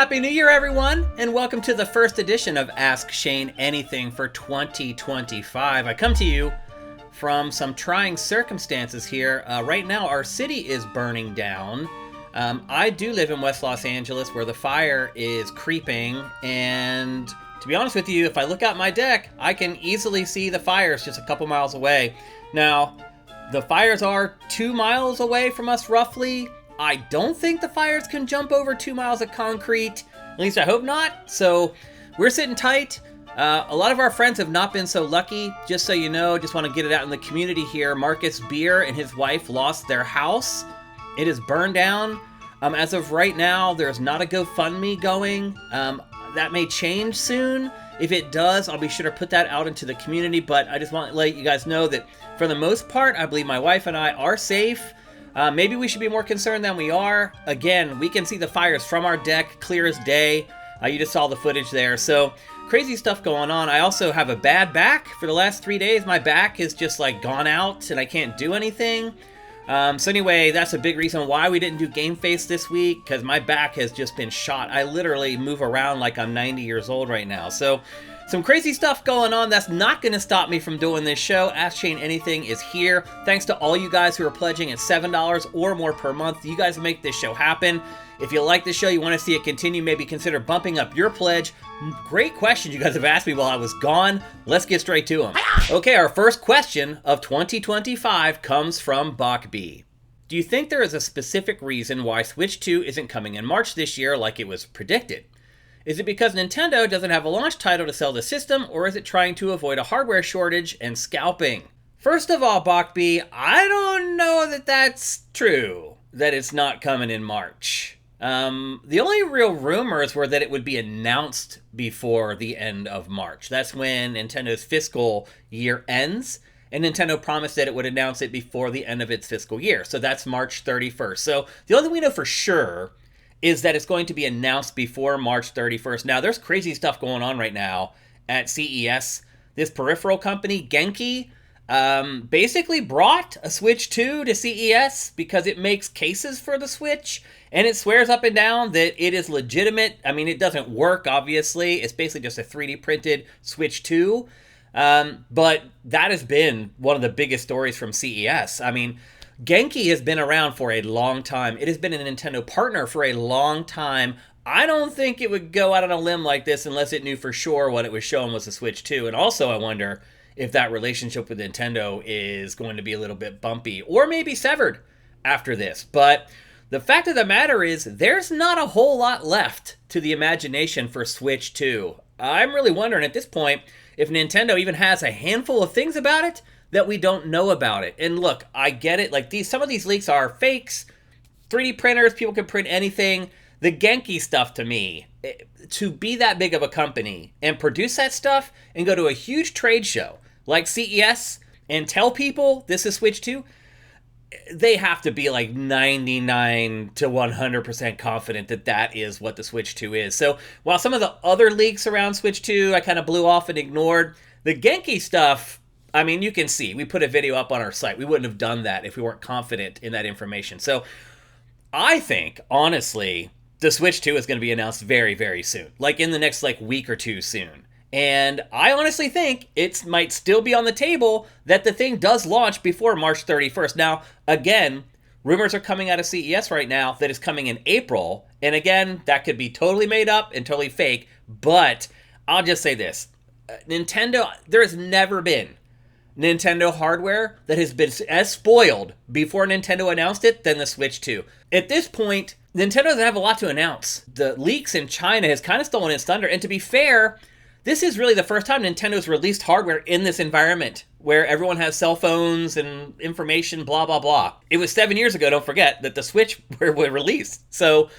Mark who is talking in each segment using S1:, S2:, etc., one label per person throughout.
S1: Happy New Year, everyone, and welcome to the first edition of Ask Shane Anything for 2025. I come to you from some trying circumstances here. Right now, our city is burning down. I do live in West Los Angeles, where the fire is creeping, and to be honest with you, if I look out my deck, I can easily see the fires just a couple miles away. Now, the fires are 2 miles away from us, roughly. I don't think the fires can jump over 2 miles of concrete. At least I hope not. So we're sitting tight. A lot of our friends have not been so lucky. Just so you know, just want to get it out in the community here. Marcus Beer and his wife lost their house. It is burned down. As of right now, there's not a GoFundMe going. That may change soon. If it does, I'll be sure to put that out into the community. But I just want to let you guys know that for the most part, I believe my wife and I are safe. Maybe we should be more concerned than we are. Again, we can see the fires from our deck clear as day. You just saw the footage there. So crazy stuff going on. I also have a bad back. For the last 3 days, my back has just like gone out and I can't do anything. So anyway, that's a big reason why we didn't do Game Face this week, because my back has just been shot. I literally move around like I'm 90 years old right now. So some crazy stuff going on. That's not going to stop me from doing this show. Ask Shane Anything is here. Thanks to all you guys who are pledging at $7 or more per month. You guys make this show happen. If you like the show, you want to see it continue, maybe consider bumping up your pledge. Great questions you guys have asked me while I was gone. Let's get straight to them. Okay, our first question of 2025 comes from Bach B. Do you think there is a specific reason why Switch 2 isn't coming in March this year like it was predicted? Is it because Nintendo doesn't have a launch title to sell the system, or is it trying to avoid a hardware shortage and scalping? First of all, Bach B, I don't know that that's true, that it's not coming in March. The only real rumors were that it would be announced before the end of March. That's when Nintendo's fiscal year ends, and Nintendo promised that it would announce it before the end of its fiscal year. So that's March 31st. So the only thing we know for sure is that it's going to be announced before March 31st. Now, there's crazy stuff going on right now at CES. This peripheral company, Genki, basically brought a Switch 2 to CES because it makes cases for the Switch, and it swears up and down that it is legitimate. I mean, it doesn't work, obviously. It's basically just a 3D printed Switch 2. But that has been one of the biggest stories from CES. I mean, Genki has been around for a long time. It has been a Nintendo partner for a long time. I don't think it would go out on a limb like this unless it knew for sure what it was showing was the Switch 2. And also, I wonder if that relationship with Nintendo is going to be a little bit bumpy or maybe severed after this. But the fact of the matter is, there's not a whole lot left to the imagination for Switch 2. I'm really wondering at this point if Nintendo even has a handful of things about it that we don't know about it. And look, I get it. Like some of these leaks are fakes. 3D printers, people can print anything. The Genki stuff, to me, to be that big of a company and produce that stuff and go to a huge trade show like CES and tell people this is Switch 2, they have to be like 99 to 100% confident that that is what the Switch 2 is. So while some of the other leaks around Switch 2 I kind of blew off and ignored, the Genki stuff, I mean, you can see, we put a video up on our site. We wouldn't have done that if we weren't confident in that information. So I think, honestly, the Switch 2 is going to be announced very, very soon. Like in the next week or two soon. And I honestly think it might still be on the table that the thing does launch before March 31st. Now, again, rumors are coming out of CES right now that it's coming in April. And again, that could be totally made up and totally fake. But I'll just say this. Nintendo, there has never been Nintendo hardware that has been as spoiled before Nintendo announced it than the Switch 2. At this point, Nintendo doesn't have a lot to announce. The leaks in China has kind of stolen its thunder. And to be fair, this is really the first time Nintendo's released hardware in this environment where everyone has cell phones and information, blah, blah, blah. It was 7 years ago, don't forget, that the Switch were released. So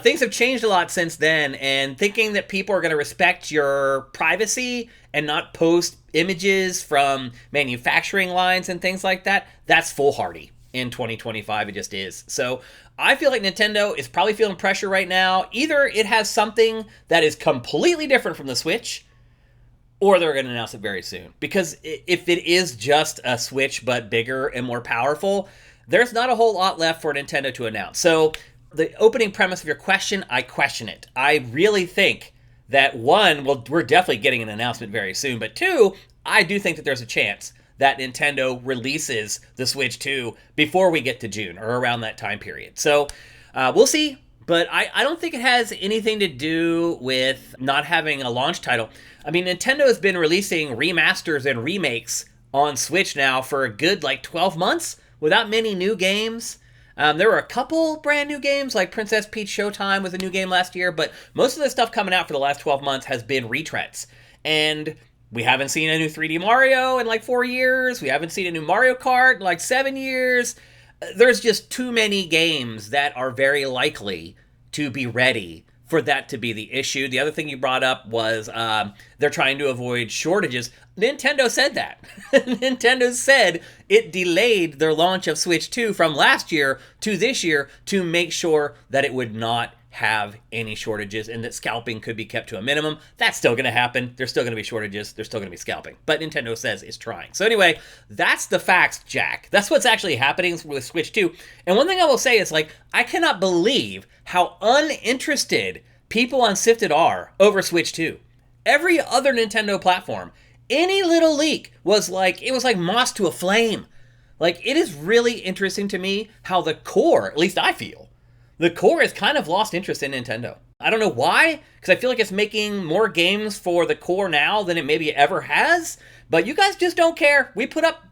S1: things have changed a lot since then, and thinking that people are going to respect your privacy and not post images from manufacturing lines and things like that, that's foolhardy in 2025. It just is. So I feel like Nintendo is probably feeling pressure right now. Either it has something that is completely different from the Switch, or they're going to announce it very soon. Because if it is just a Switch but bigger and more powerful, there's not a whole lot left for Nintendo to announce. So The opening premise of your question, I question it. I really think that one, well, we're definitely getting an announcement very soon, but two, I do think that there's a chance that Nintendo releases the Switch 2 before we get to June or around that time period. So we'll see, but I don't think it has anything to do with not having a launch title. I mean, Nintendo has been releasing remasters and remakes on Switch now for a good 12 months without many new games. There were a couple brand new games, like Princess Peach Showtime was a new game last year, but most of the stuff coming out for the last 12 months has been retreads. And we haven't seen a new 3D Mario in 4 years. We haven't seen a new Mario Kart in 7 years. There's just too many games that are very likely to be ready for that to be the issue. The other thing you brought up was they're trying to avoid shortages. Nintendo said that. Nintendo said it delayed their launch of Switch 2 from last year to this year to make sure that it would not have any shortages and that scalping could be kept to a minimum. That's still going to happen. There's still going to be shortages. There's still going to be scalping. But Nintendo says it's trying. So anyway, that's the facts, Jack. That's what's actually happening with Switch 2. And one thing I will say is, I cannot believe how uninterested people on SIFTD are over Switch 2. Every other Nintendo platform, any little leak was it was like moss to a flame. It is really interesting to me how the core, at least I feel, the core has kind of lost interest in Nintendo. I don't know why, because I feel like it's making more games for the core now than it maybe ever has, but you guys just don't care. We put up,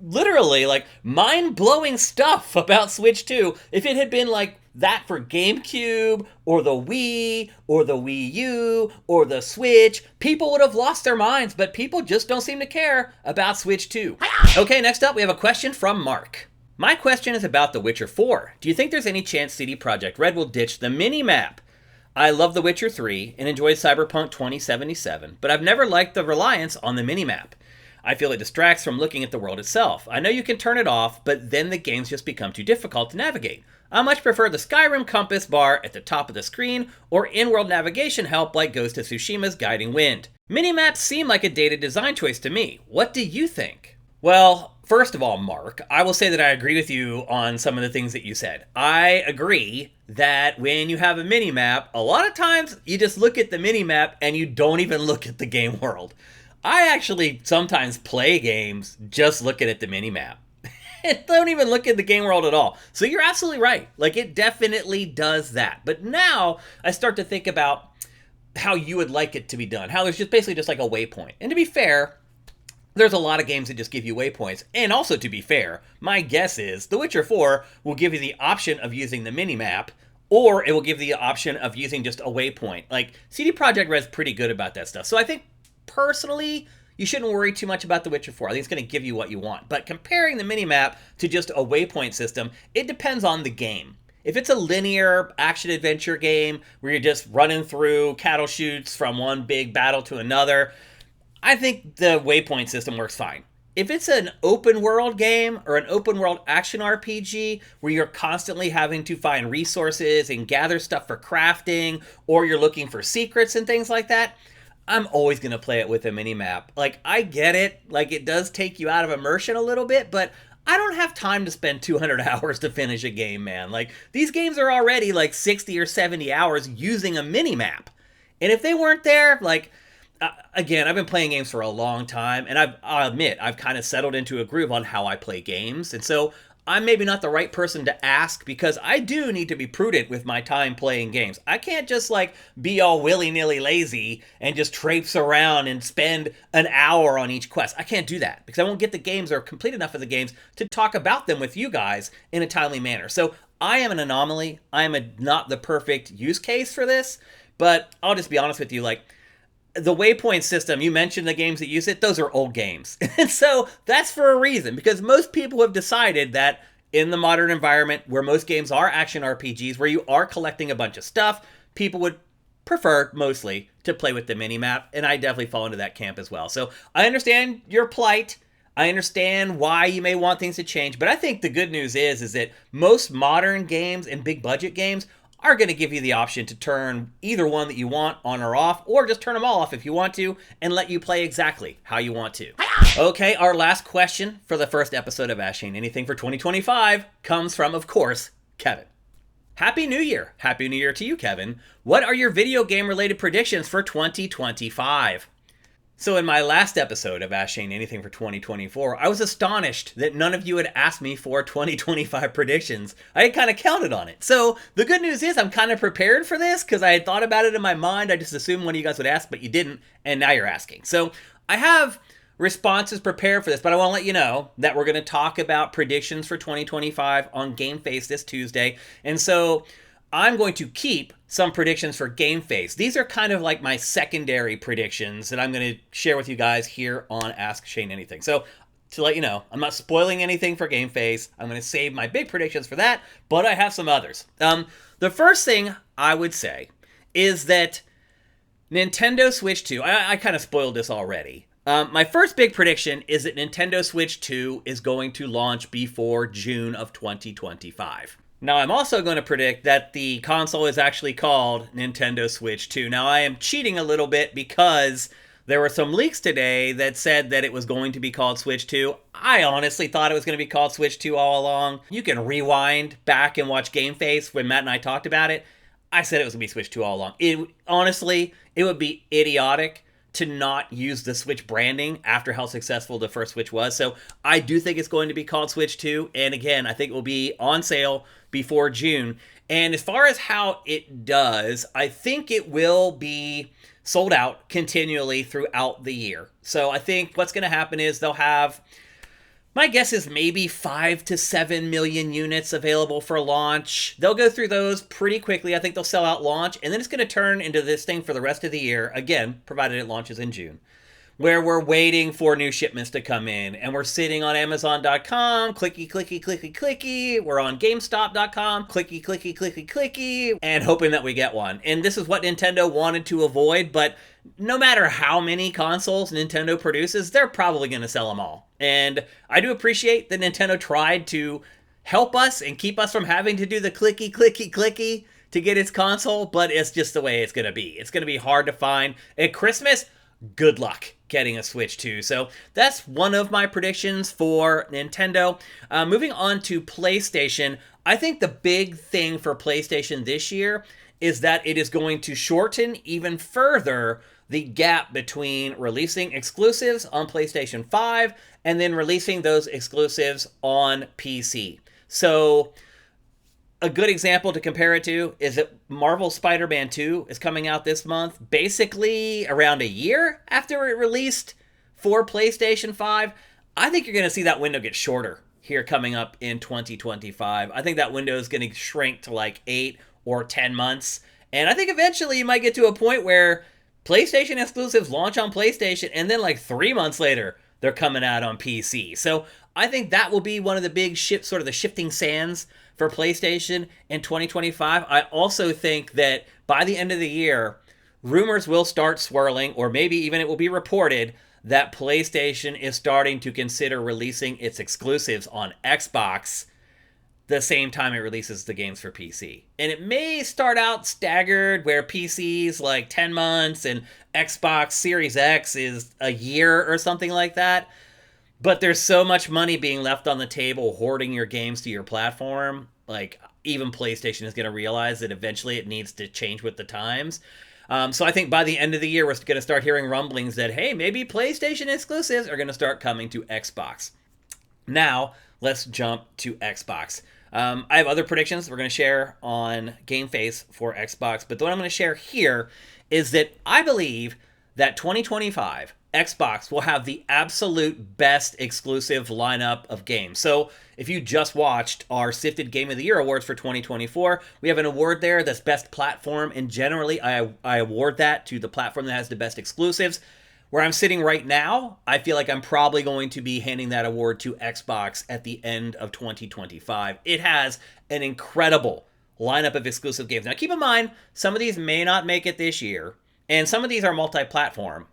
S1: literally, mind-blowing stuff about Switch 2. If it had been that for GameCube, or the Wii, or the Wii U, or the Switch, people would have lost their minds, but people just don't seem to care about Switch 2. Okay, next up, we have a question from Mark. My question is about The Witcher 4. Do you think there's any chance CD Projekt Red will ditch the mini-map? I love The Witcher 3 and enjoyed Cyberpunk 2077, but I've never liked the reliance on the mini-map. I feel it distracts from looking at the world itself. I know you can turn it off, but then the games just become too difficult to navigate. I much prefer the Skyrim compass bar at the top of the screen or in-world navigation help like Ghost of Tsushima's Guiding Wind. Mini-maps seem like a dated design choice to me. What do you think? Well, first of all, Mark, I will say that I agree with you on some of the things that you said. I agree that when you have a mini-map, a lot of times you just look at the mini-map and you don't even look at the game world. I actually sometimes play games just looking at the mini-map. And don't even look at the game world at all. So you're absolutely right. It definitely does that. But now I start to think about how you would like it to be done. How there's just basically just a waypoint. And to be fair, there's a lot of games that just give you waypoints. And also, to be fair, my guess is The Witcher 4 will give you the option of using the mini-map, or it will give you the option of using just a waypoint. CD Projekt Red's pretty good about that stuff. So I think, personally, you shouldn't worry too much about The Witcher 4. I think it's going to give you what you want. But comparing the mini-map to just a waypoint system, it depends on the game. If it's a linear action-adventure game where you're just running through cattle chutes from one big battle to another, I think the waypoint system works fine. If it's an open world game or an open world action RPG where you're constantly having to find resources and gather stuff for crafting, or you're looking for secrets and things like that, I'm always going to play it with a mini-map. I get it. It does take you out of immersion a little bit, but I don't have time to spend 200 hours to finish a game, man. These games are already 60 or 70 hours using a mini-map. And if they weren't there, again, I've been playing games for a long time, and I'll admit, I've kind of settled into a groove on how I play games. And so I'm maybe not the right person to ask, because I do need to be prudent with my time playing games. I can't just be all willy-nilly lazy and just traipse around and spend an hour on each quest. I can't do that because I won't get the games or complete enough of the games to talk about them with you guys in a timely manner. So I am an anomaly. I am not the perfect use case for this, but I'll just be honest with you, the waypoint system, you mentioned the games that use it, those are old games. And so that's for a reason, because most people have decided that in the modern environment where most games are action RPGs, where you are collecting a bunch of stuff, people would prefer mostly to play with the mini-map, and I definitely fall into that camp as well. So I understand your plight. I understand why you may want things to change, but I think the good news is that most modern games and big budget games are going to give you the option to turn either one that you want on or off, or just turn them all off if you want to, and let you play exactly how you want to. Okay, our last question for the first episode of Ask Shane Anything for 2025 comes from, of course, Kevin. Happy New Year! Happy New Year to you, Kevin. What are your video game related predictions for 2025? So in my last episode of Ask Shane Anything for 2024, I was astonished that none of you had asked me for 2025 predictions. I had kind of counted on it. So the good news is I'm kind of prepared for this because I had thought about it in my mind. I just assumed one of you guys would ask, but you didn't, and now you're asking. So I have responses prepared for this, but I want to let you know that we're going to talk about predictions for 2025 on Game Face this Tuesday. And so I'm going to keep some predictions for Game Face. These are kind of like my secondary predictions that I'm going to share with you guys here on Ask Shane Anything. So to let you know, I'm not spoiling anything for Game Face. I'm going to save my big predictions for that, but I have some others. The first thing I would say is that Nintendo Switch 2, I kind of spoiled this already. My first big prediction is that Nintendo Switch 2 is going to launch before June of 2025. Now, I'm also going to predict that the console is actually called Nintendo Switch 2. Now, I am cheating a little bit because there were some leaks today that said that it was going to be called Switch 2. I honestly thought it was going to be called Switch 2 all along. You can rewind back and watch Game Face when Matt and I talked about it. I said it was going to be Switch 2 all along. Honestly, it would be idiotic to not use the Switch branding after how successful the first Switch was. So I do think it's going to be called Switch 2. And again, I think it will be on sale before June. And as far as how it does, I think it will be sold out continually throughout the year. So I think what's going to happen is they'll have, my guess is maybe 5 to 7 million units available for launch. They'll go through those pretty quickly. I think they'll sell out launch, and then it's going to turn into this thing for the rest of the year, again, provided it launches in June, where we're waiting for new shipments to come in, and we're sitting on Amazon.com, clicky, clicky, clicky, clicky. We're on GameStop.com, clicky, clicky, clicky, clicky, and hoping that we get one. And this is what Nintendo wanted to avoid, but no matter how many consoles Nintendo produces, they're probably going to sell them all. And I do appreciate that Nintendo tried to help us and keep us from having to do the clicky, clicky, clicky to get its console, but it's just the way it's going to be. It's going to be hard to find. At Christmas, good luck getting a Switch 2. So that's one of my predictions for Nintendo. Moving on to PlayStation, I think the big thing for PlayStation this year is that it is going to shorten even further the gap between releasing exclusives on PlayStation 5 and then releasing those exclusives on PC. So a good example to compare it to is that Marvel Spider-Man 2 is coming out this month, basically around a year after it released for PlayStation 5. I think you're going to see that window get shorter here coming up in 2025. I think that window is going to shrink to like 8 or 10 months. And I think eventually you might get to a point where PlayStation exclusives launch on PlayStation and then like 3 months later, they're coming out on PC. So I think that will be one of the big sort of the shifting sands for PlayStation in 2025. I also think that by the end of the year, rumors will start swirling, or maybe even it will be reported that PlayStation is starting to consider releasing its exclusives on Xbox the same time it releases the games for PC. And it may start out staggered where PC's like 10 months and Xbox Series X is a year or something like that. But there's so much money being left on the table hoarding your games to your platform. Like, even PlayStation is going to realize that eventually it needs to change with the times. So I think by the end of the year, we're going to start hearing rumblings that, hey, maybe PlayStation exclusives are going to start coming to Xbox. Now, let's jump to Xbox. I have other predictions we're going to share on Game Face for Xbox, but the one I'm going to share here is that I believe that 2025 Xbox will have the absolute best exclusive lineup of games. So if you just watched our SIFTD Game of the Year awards for 2024, we have an award there that's best platform, and generally I award that to the platform that has the best exclusives. Where I'm sitting right now, I feel like I'm probably going to be handing that award to Xbox at the end of 2025. It has an incredible lineup of exclusive games. Now, keep in mind, some of these may not make it this year, and some of these are multi-platform,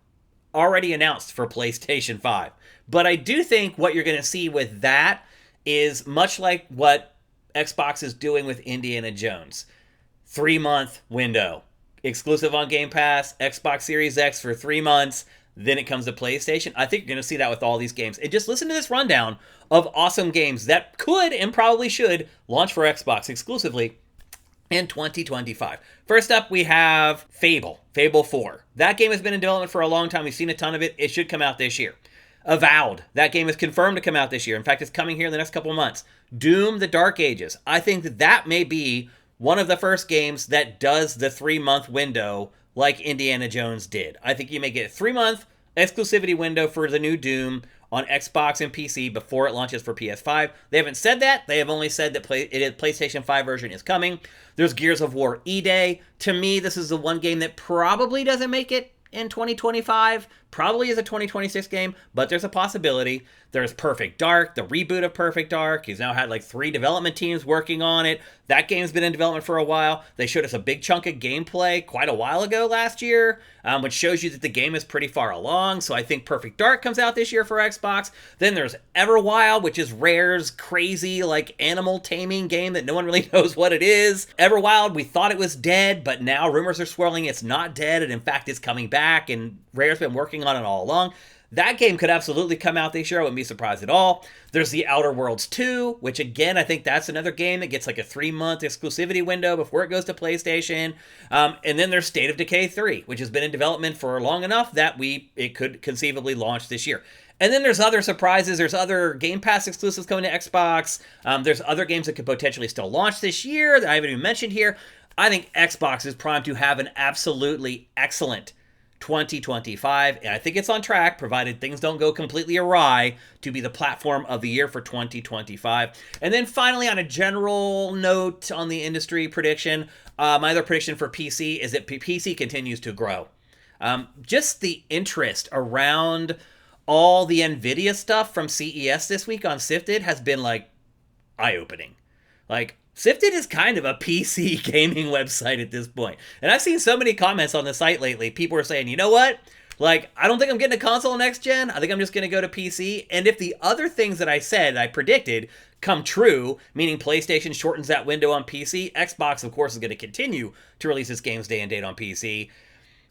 S1: already announced for PlayStation 5. But I do think what you're going to see with that is much like what Xbox is doing with Indiana Jones. 3-month window. Exclusive on Game Pass, Xbox Series X for 3 months, then it comes to PlayStation. I think you're going to see that with all these games. And just listen to this rundown of awesome games that could and probably should launch for Xbox exclusively in 2025. First up, we have Fable 4. That game has been in development for a long time. We've seen a ton of it. It should come out this year. Avowed. That game is confirmed to come out this year. In fact, it's coming here in the next couple of months. Doom, The Dark Ages. I think that may be one of the first games that does the 3-month window like Indiana Jones did. I think you may get a 3-month exclusivity window for the new Doom on Xbox and PC before it launches for PS5. They haven't said that. They have only said that PlayStation 5 version is coming. There's Gears of War E-Day. To me, this is the one game that probably doesn't make it in 2025. Probably is a 2026 game, but there's a possibility. There's Perfect Dark, the reboot of Perfect Dark. He's now had like 3 development teams working on it. That game's been in development for a while. They showed us a big chunk of gameplay quite a while ago last year, which shows you that the game is pretty far along. So I think Perfect Dark comes out this year for Xbox. Then there's Everwild, which is Rare's crazy like animal taming game that no one really knows what it is. Everwild, we thought it was dead, but now rumors are swirling it's not dead, and in fact it's coming back, and Rare's been working on it all along. That game could absolutely come out this year. I wouldn't be surprised at all. There's The Outer Worlds 2, which again, I think that's another game that gets like a 3-month exclusivity window before it goes to PlayStation. And then there's State of Decay 3, which has been in development for long enough that it could conceivably launch this year. And then there's other surprises. There's other Game Pass exclusives coming to Xbox. There's other games that could potentially still launch this year that I haven't even mentioned here. I think Xbox is primed to have an absolutely excellent 2025, and I think it's on track, provided things don't go completely awry, to be the platform of the year for 2025. And then finally, on a general note on the industry prediction, my other prediction for PC is that PC continues to grow. Just the interest around all the NVIDIA stuff from CES this week on SIFTD has been like eye-opening. Like, SIFTD is kind of a PC gaming website at this point. And I've seen so many comments on the site lately. People are saying, you know what? Like, I don't think I'm getting a console next gen. I think I'm just going to go to PC. And if the other things that I said, I predicted, come true, meaning PlayStation shortens that window on PC, Xbox, of course, is going to continue to release its games day and date on PC.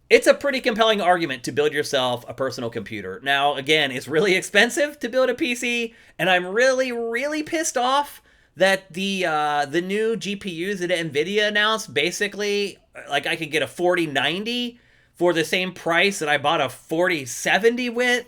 S1: It's a pretty compelling argument to build yourself a personal computer. Now, again, it's really expensive to build a PC, and I'm really, really pissed off that the new GPUs that NVIDIA announced, basically, like I could get a 4090 for the same price that I bought a 4070 with.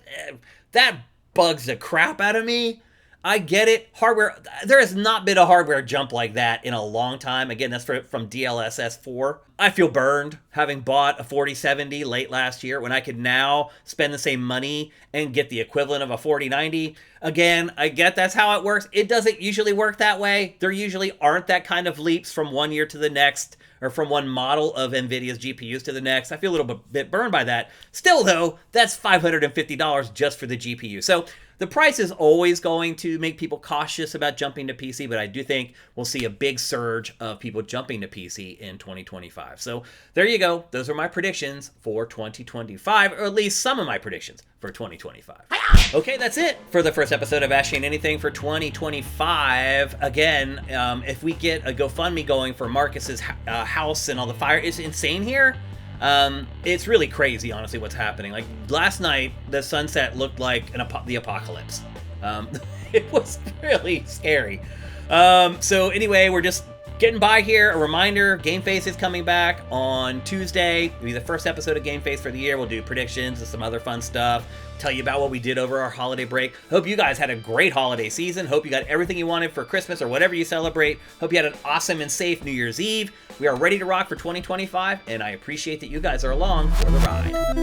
S1: That bugs the crap out of me. I get it. Hardware, there has not been a hardware jump like that in a long time. Again, that's from DLSS 4. I feel burned having bought a 4070 late last year when I could now spend the same money and get the equivalent of a 4090. Again, I get that's how it works. It doesn't usually work that way. There usually aren't that kind of leaps from one year to the next, or from one model of NVIDIA's GPUs to the next. I feel a little bit burned by that. Still, though, that's $550 just for the GPU. So the price is always going to make people cautious about jumping to PC, but I do think we'll see a big surge of people jumping to PC in 2025. So there you go. Those are my predictions for 2025, or at least some of my predictions for 2025. Okay, that's it for the first episode of Ask Shane Anything for 2025. Again, if we get a GoFundMe going for Marcus's house and all the fire, it's insane here. It's really crazy, honestly, what's happening. Like, last night, the sunset looked like the apocalypse. It was really scary. So anyway, we're just getting by here. A reminder, Game Face is coming back on Tuesday. It'll be the first episode of Game Face for the year. We'll do predictions and some other fun stuff. Tell you about what we did over our holiday break. Hope you guys had a great holiday season. Hope you got everything you wanted for Christmas or whatever you celebrate. Hope you had an awesome and safe New Year's Eve. We are ready to rock for 2025, and I appreciate that you guys are along for the ride.